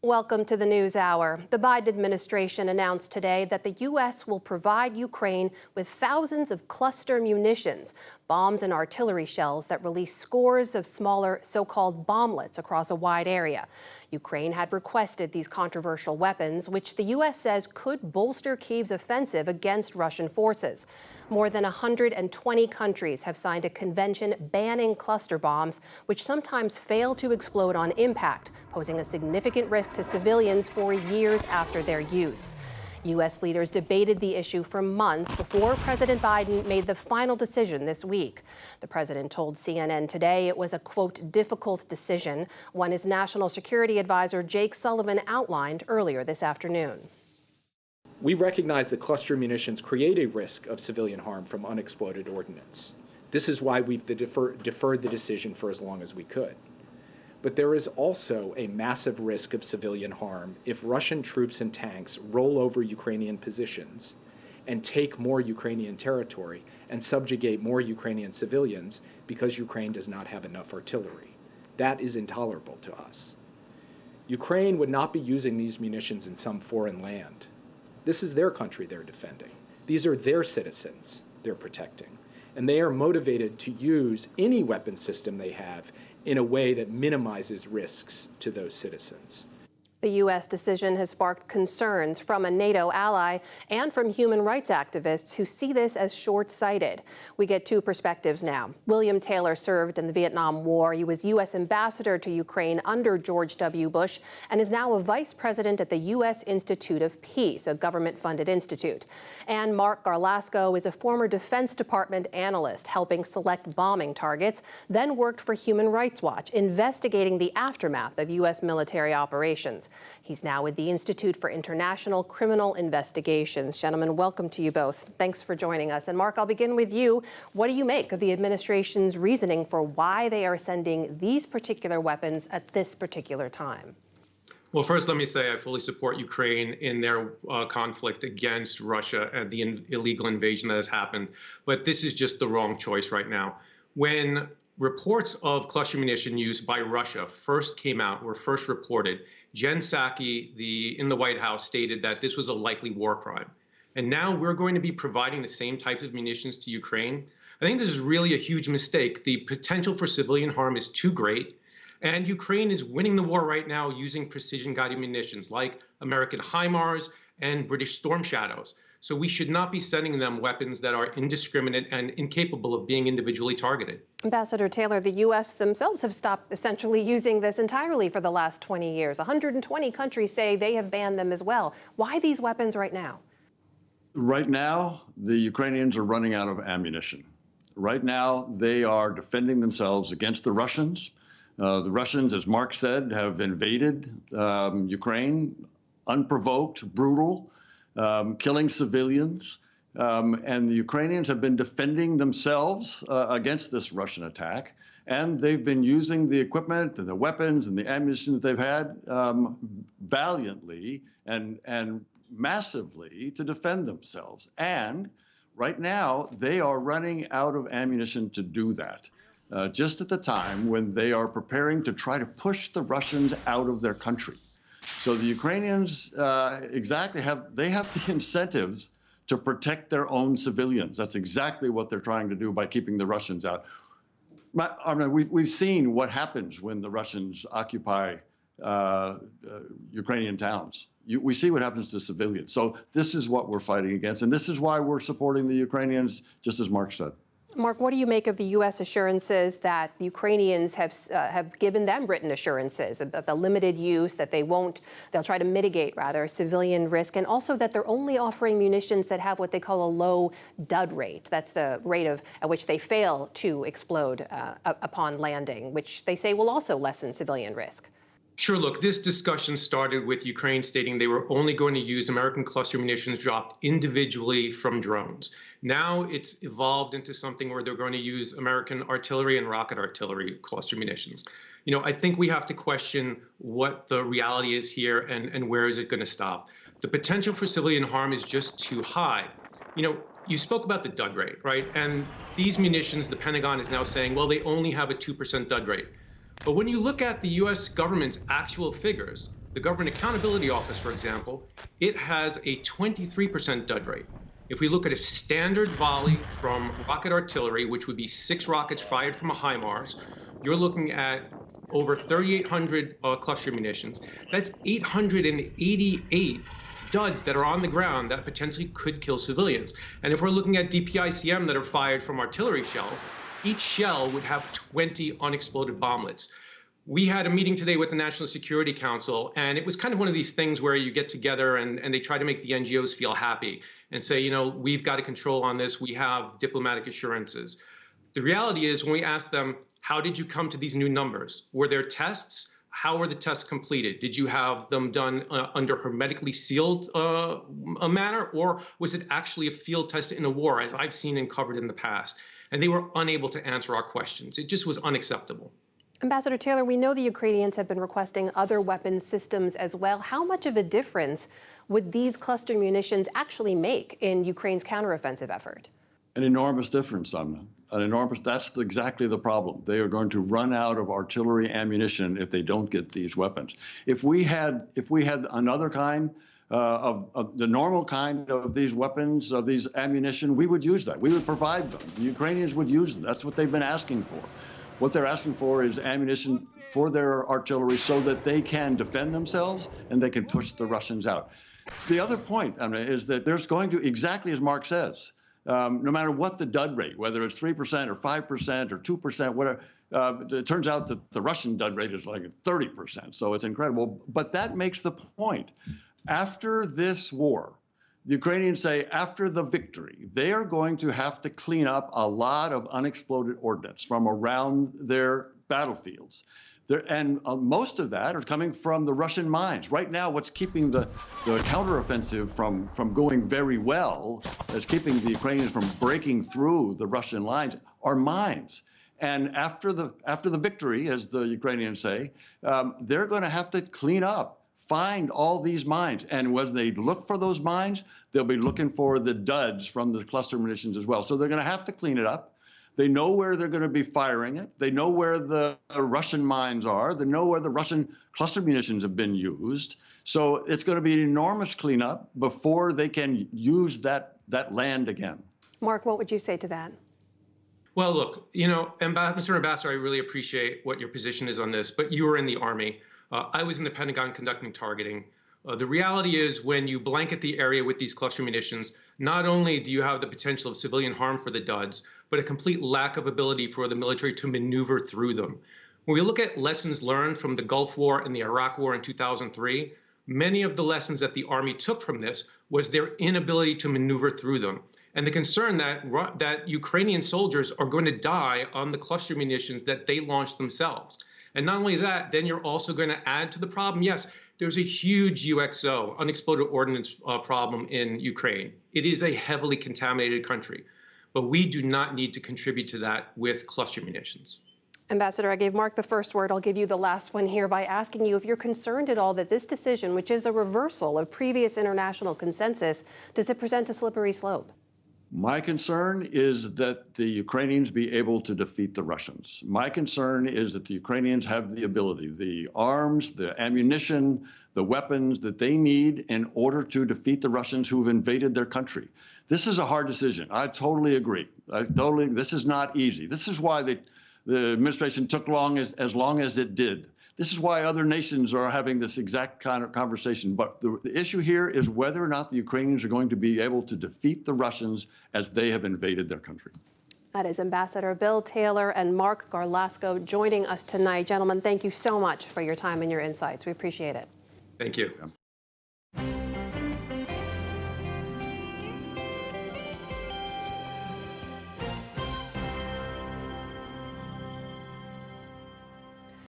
Welcome to the News Hour. The Biden administration announced today that the U.S. will provide Ukraine with thousands of cluster munitions, bombs and artillery shells that release scores of smaller so-called bomblets across a wide area. Ukraine had requested these controversial weapons, which the U.S. says could bolster Kyiv's offensive against Russian forces. More than 120 countries have signed a convention banning cluster bombs, which sometimes fail to explode on impact, posing a significant risk to civilians for years after their use. U.S. leaders debated the issue for months before President Biden made the final decision this week. The president told CNN today it was a, quote, difficult decision, one his national security advisor Jake Sullivan outlined earlier this afternoon. We recognize that cluster munitions create a risk of civilian harm from unexploded ordnance. This is why we've deferred the decision for as long as we could. But there is also a massive risk of civilian harm if Russian troops and tanks roll over Ukrainian positions and take more Ukrainian territory and subjugate more Ukrainian civilians because Ukraine does not have enough artillery. That is intolerable to us. Ukraine would not be using these munitions in some foreign land. This is their country they're defending. These are their citizens they're protecting. And they are motivated to use any weapon system they have in a way that minimizes risks to those citizens. The U.S. decision has sparked concerns from a NATO ally and from human rights activists who see this as short-sighted. We get two perspectives now. William Taylor served in the Vietnam War. He was U.S. ambassador to Ukraine under George W. Bush and is now a vice president at the U.S. Institute of Peace, a government-funded institute. And Mark Garlasco is a former Defense Department analyst helping select bombing targets, then worked for Human Rights Watch, investigating the aftermath of U.S. military operations. He's now with the Institute for International Criminal Investigations. Gentlemen, welcome to you both. Thanks for joining us. And Mark, I'll begin with you. What do you make of the administration's reasoning for why they are sending these particular weapons at this particular time? Well, first, let me say I fully support Ukraine in their conflict against Russia and the illegal invasion that has happened. But this is just the wrong choice right now. When reports of cluster munition use by Russia first came out, were first reported, Jen Psaki, in the White House, stated that this was a likely war crime. And now we're going to be providing the same types of munitions to Ukraine. I think this is really a huge mistake. The potential for civilian harm is too great. And Ukraine is winning the war right now using precision-guided munitions like American HIMARS and British Storm Shadows. So we should not be sending them weapons that are indiscriminate and incapable of being individually targeted. Ambassador Taylor, the U.S. themselves have stopped essentially using this entirely for the last 20 years. 120 countries say they have banned them as well. Why these weapons right now? Right now, the Ukrainians are running out of ammunition. Right now, they are defending themselves against the Russians. The Russians, as Mark said, have invaded Ukraine, unprovoked, brutal. Killing civilians, and the Ukrainians have been defending themselves against this Russian attack, and they've been using the equipment and the weapons and the ammunition that they've had valiantly and massively to defend themselves. And right now, they are running out of ammunition to do that, just at the time when they are preparing to try to push the Russians out of their country. So the Ukrainians exactly have the incentives to protect their own civilians. That's exactly what they're trying to do by keeping the Russians out. I mean, we've seen what happens when the Russians occupy Ukrainian towns. We see what happens to civilians. So this is what we're fighting against, and this is why we're supporting the Ukrainians, just as Mark said. Mark, what do you make of the U.S. assurances that the Ukrainians have given them written assurances about the limited use, that they'll try to mitigate, rather, civilian risk, and also that they're only offering munitions that have what they call a low dud rate. That's the rate at which they fail to explode upon landing, which they say will also lessen civilian risk. Sure. Look, this discussion started with Ukraine stating they were only going to use American cluster munitions dropped individually from drones. Now it's evolved into something where they're going to use American artillery and rocket artillery cluster munitions. You know, I think we have to question what the reality is here and where is it going to stop. The potential for civilian harm is just too high. You know, you spoke about the dud rate, right? And these munitions, the Pentagon is now saying, well, they only have a 2% dud rate. But when you look at the U.S. government's actual figures, The Government Accountability Office, for example, it has a 23% dud rate. If we look at a standard volley from rocket artillery, which would be 6 rockets fired from a HIMARS, you're looking at over 3,800 cluster munitions. That's 888 duds that are on the ground that potentially could kill civilians. And if we're looking at DPICM that are fired from artillery shells, each shell would have 20 unexploded bomblets. We had a meeting today with the National Security Council, and it was kind of one of these things where you get together and they try to make the NGOs feel happy and say, you know, we've got a control on this. We have diplomatic assurances. The reality is when we ask them, how did you come to these new numbers? Were there tests? How were the tests completed? Did you have them done under hermetically sealed a manner, or was it actually a field test in a war, as I've seen and covered in the past? And they were unable to answer our questions. It just was unacceptable. Ambassador Taylor, we know the Ukrainians have been requesting other weapons systems as well. How much of a difference would these cluster munitions actually make in Ukraine's counteroffensive effort? An enormous difference, Amna. An enormous. That's exactly the problem. They are going to run out of artillery ammunition if they don't get these weapons. If we had another kind of the normal kind of these weapons, of these ammunition, we would use that. We would provide them. The Ukrainians would use them. That's what they've been asking for. What they're asking for is ammunition for their artillery so that they can defend themselves and they can push the Russians out. The other point, Amna, is that there's going to, exactly as Mark says, no matter what the dud rate, whether it's 3% or 5% or 2%, whatever, it turns out that the Russian dud rate is like 30%, so it's incredible. But that makes the point. After this war, the Ukrainians say after the victory, they are going to have to clean up a lot of unexploded ordnance from around their battlefields. And most of that are coming from the Russian mines. Right now, what's keeping the counteroffensive from going very well, is keeping the Ukrainians from breaking through the Russian lines, are mines. And after the victory, as the Ukrainians say, they're going to have to clean up, find all these mines. And when they look for those mines, they'll be looking for the duds from the cluster munitions as well. So they're going to have to clean it up. They know where they're going to be firing it. They know where the Russian mines are. They know where the Russian cluster munitions have been used. So it's going to be an enormous cleanup before they can use that land again. Mark, what would you say to that? Well, look, you know, Mr. Ambassador, I really appreciate what your position is on this, but you were in the Army. I was in the Pentagon conducting targeting. The reality is when you blanket the area with these cluster munitions, not only do you have the potential of civilian harm for the duds, but a complete lack of ability for the military to maneuver through them. When we look at lessons learned from the Gulf War and the Iraq War in 2003, many of the lessons that the Army took from this was their inability to maneuver through them. And the concern that Ukrainian soldiers are going to die on the cluster munitions that they launched themselves. And not only that, then you're also going to add to the problem. Yes, there's a huge UXO, unexploded ordnance problem in Ukraine. It is a heavily contaminated country, but we do not need to contribute to that with cluster munitions. Ambassador, I gave Mark the first word. I'll give you the last one here by asking you if you're concerned at all that this decision, which is a reversal of previous international consensus, does it present a slippery slope? My concern is that the Ukrainians be able to defeat the Russians. My concern is that the Ukrainians have the ability, the arms, the ammunition, the weapons that they need in order to defeat the Russians who've invaded their country. This is a hard decision. I totally agree. This is not easy. This is why the administration took as long as it did. This is why other nations are having this exact kind of conversation. But the issue here is whether or not the Ukrainians are going to be able to defeat the Russians as they have invaded their country. That is Ambassador Bill Taylor and Mark Garlasco joining us tonight. Gentlemen, thank you so much for your time and your insights. We appreciate it. Thank you.